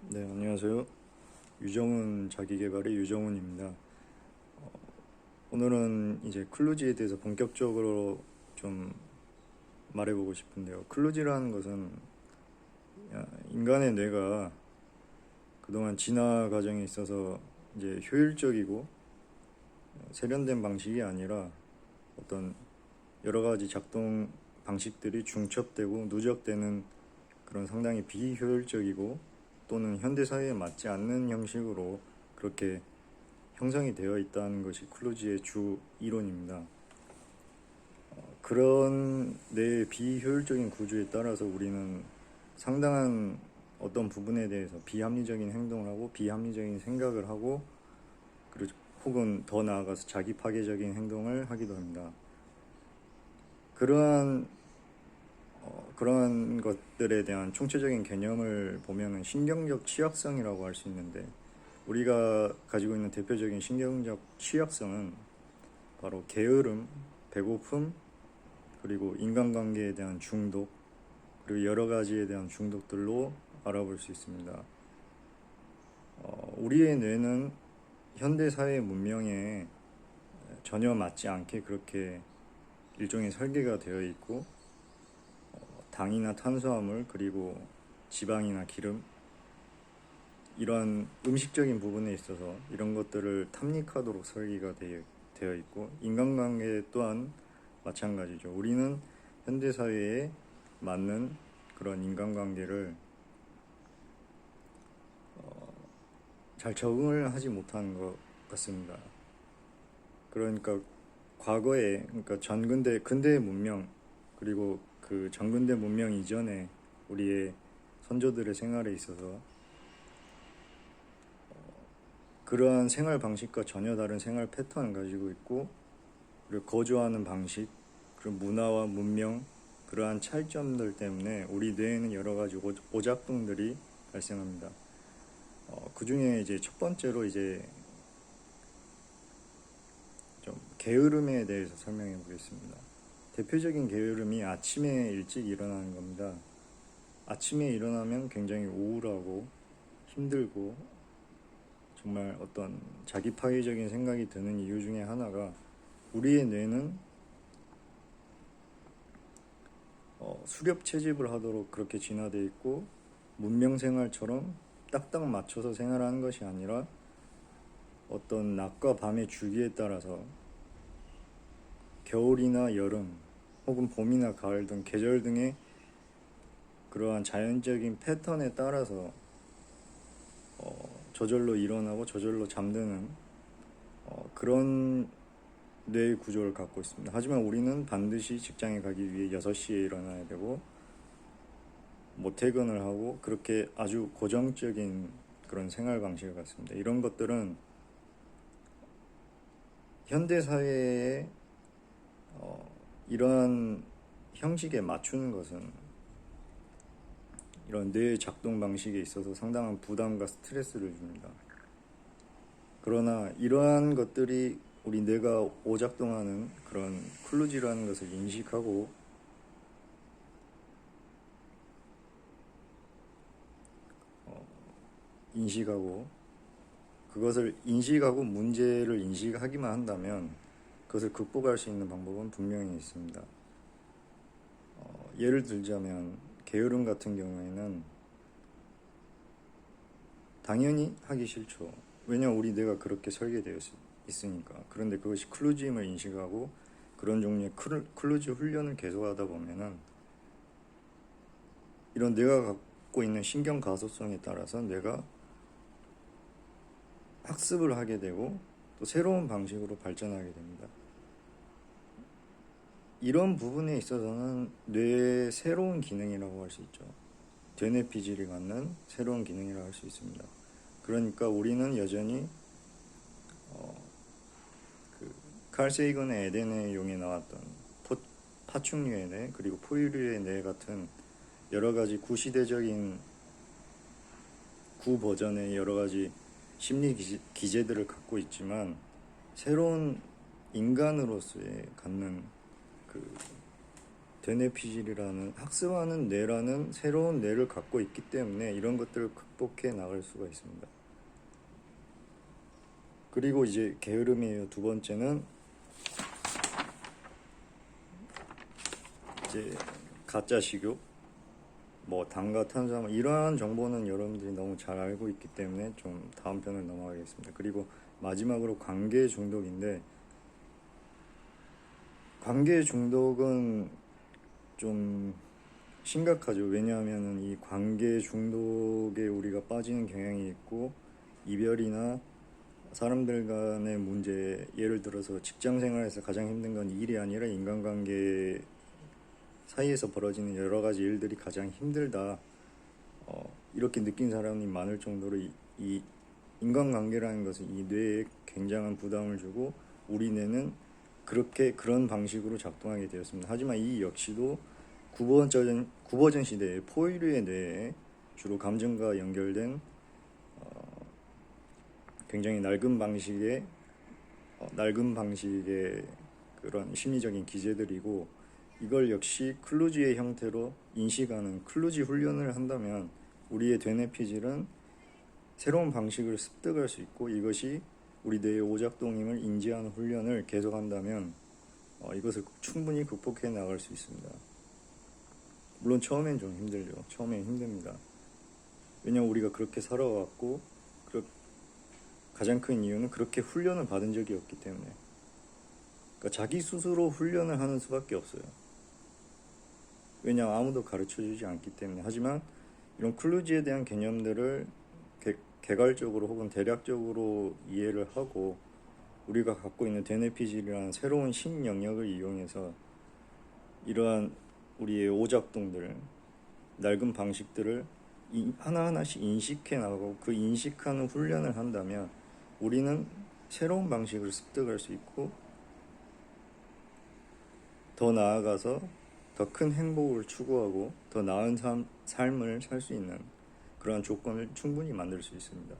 네, 안녕하세요. 유정훈 자기계발의 유정훈입니다. 오늘은 이제 클루지에 대해서 본격적으로 좀 말해보고 싶은데요. 클루지라는 것은 인간의 뇌가 그동안 진화 과정에 있어서 이제 효율적이고 세련된 방식이 아니라 어떤 여러 가지 작동 방식들이 중첩되고 누적되는 그런 상당히 비효율적이고 또는 현대 사회에 맞지 않는 형식으로 그렇게 형성이 되어 있다는 것이 클루지의 주 이론입니다. 그런 뇌의 비효율적인 구조에 따라서 우리는 상당한 어떤 부분에 대해서 비합리적인 행동을 하고 비합리적인 생각을 하고 그리고 혹은 더 나아가서 자기 파괴적인 행동을 하기도 합니다. 그러한 것들에 대한 총체적인 개념을 보면은 신경적 취약성이라고 할 수 있는데, 우리가 가지고 있는 대표적인 신경적 취약성은 바로 게으름, 배고픔, 그리고 인간관계에 대한 중독, 그리고 여러 가지에 대한 중독들로 알아볼 수 있습니다. 우리의 뇌는 현대 사회 문명에 전혀 맞지 않게 그렇게 일종의 설계가 되어 있고, 당이나 탄수화물, 그리고 지방이나 기름, 이러한 음식적인 부분에 있어서 이런 것들을 탐닉하도록 설계가 되어 있고, 인간관계 또한 마찬가지죠. 우리는 현대사회에 맞는 그런 인간관계를 잘 적응을 하지 못하는 것 같습니다. 그러니까 과거에, 그러니까 근대 문명, 그리고 그 전근대 문명 이전에 우리의 선조들의 생활에 있어서 그러한 생활 방식과 전혀 다른 생활 패턴을 가지고 있고, 그리고 거주하는 방식, 그리고 문화와 문명, 그러한 차이점들 때문에 우리 뇌에는 여러 가지 오작동들이 발생합니다. 그 중에 이제 첫 번째로 이제 좀 게으름에 대해서 설명해 보겠습니다. 대표적인 게으름이 아침에 일찍 일어나는 겁니다. 아침에 일어나면 굉장히 우울하고 힘들고 정말 어떤 자기 파괴적인 생각이 드는 이유 중에 하나가, 우리의 뇌는 수렵 채집을 하도록 그렇게 진화되어 있고, 문명 생활처럼 딱딱 맞춰서 생활하는 것이 아니라 어떤 낮과 밤의 주기에 따라서 겨울이나 여름 혹은 봄이나 가을 등 계절 등의 그러한 자연적인 패턴에 따라서 저절로 일어나고 저절로 잠드는 그런 뇌의 구조를 갖고 있습니다. 하지만 우리는 반드시 직장에 가기 위해 6시에 일어나야 되고, 뭐 퇴근을 하고, 그렇게 아주 고정적인 그런 생활 방식을 갖습니다. 이런 것들은 현대 사회에 이러한 형식에 맞추는 것은 이런 뇌의 작동 방식에 있어서 상당한 부담과 스트레스를 줍니다. 그러나 이러한 것들이 우리 뇌가 오작동하는 그런 클루지라는 것을 인식하고 그것을 인식하고 문제를 인식하기만 한다면 그것을 극복할 수 있는 방법은 분명히 있습니다. 예를 들자면 게으름 같은 경우에는 당연히 하기 싫죠. 왜냐하면 우리 뇌가 그렇게 설계되어 있으니까. 그런데 그것이 클루지임을 인식하고 그런 종류의 클루지 훈련을 계속하다 보면은 이런 뇌가 갖고 있는 신경 가소성에 따라서 뇌가 학습을 하게 되고 또 새로운 방식으로 발전하게 됩니다. 이런 부분에 있어서는 뇌의 새로운 기능이라고 할 수 있죠. 되뇌피질이 갖는 새로운 기능이라고 할 수 있습니다. 그러니까 우리는 여전히 칼 세이건의 에덴의 용에 나왔던 파충류의 뇌, 그리고 포유류의 뇌 같은 여러 가지 구시대적인 구버전의 여러 가지 심리 기제들을 갖고 있지만, 새로운 인간으로서의 갖는 그 되뇌피질이라는 학습하는 뇌라는 새로운 뇌를 갖고 있기 때문에 이런 것들을 극복해 나갈 수가 있습니다. 그리고 이제 게으름이에요. 두 번째는 이제 가짜 식욕, 뭐 당과 탄수화물 이러한 정보는 여러분들이 너무 잘 알고 있기 때문에 좀 다음 편을 넘어가겠습니다. 그리고 마지막으로 관계 중독인데, 관계 중독은 좀 심각하죠. 왜냐하면 이 관계 중독에 우리가 빠지는 경향이 있고, 이별이나 사람들 간의 문제, 예를 들어서 직장 생활에서 가장 힘든 건 일이 아니라 인간관계 사이에서 벌어지는 여러 가지 일들이 가장 힘들다, 이렇게 느낀 사람이 많을 정도로 이 인간관계라는 것은 이 뇌에 굉장한 부담을 주고 우리 뇌는 그런 방식으로 작동하게 되었습니다. 하지만 이 역시도 구버전 시대의 포유류의 뇌에 주로 감정과 연결된 굉장히 낡은 방식의 그런 심리적인 기제들이고, 이걸 역시 클루지의 형태로 인식하는 클루지 훈련을 한다면 우리의 되뇌피질은 새로운 방식을 습득할 수 있고, 이것이 우리 뇌의 오작동임을 인지하는 훈련을 계속한다면 이것을 충분히 극복해 나갈 수 있습니다. 물론 처음엔 좀 힘들죠. 처음엔 힘듭니다. 왜냐하면 우리가 그렇게 살아왔고, 가장 큰 이유는 그렇게 훈련을 받은 적이 없기 때문에. 그러니까 자기 스스로 훈련을 하는 수밖에 없어요. 왜냐하면 아무도 가르쳐주지 않기 때문에. 하지만 이런 클루지에 대한 개념들을 개괄적으로 혹은 대략적으로 이해를 하고, 우리가 갖고 있는 되뇌피질이라는 새로운 신영역을 이용해서 이러한 우리의 오작동들, 낡은 방식들을 하나하나씩 인식해 나가고, 그 인식하는 훈련을 한다면 우리는 새로운 방식을 습득할 수 있고, 더 나아가서 더 큰 행복을 추구하고 더 나은 삶을 살 수 있는 그러한 조건을 충분히 만들 수 있습니다.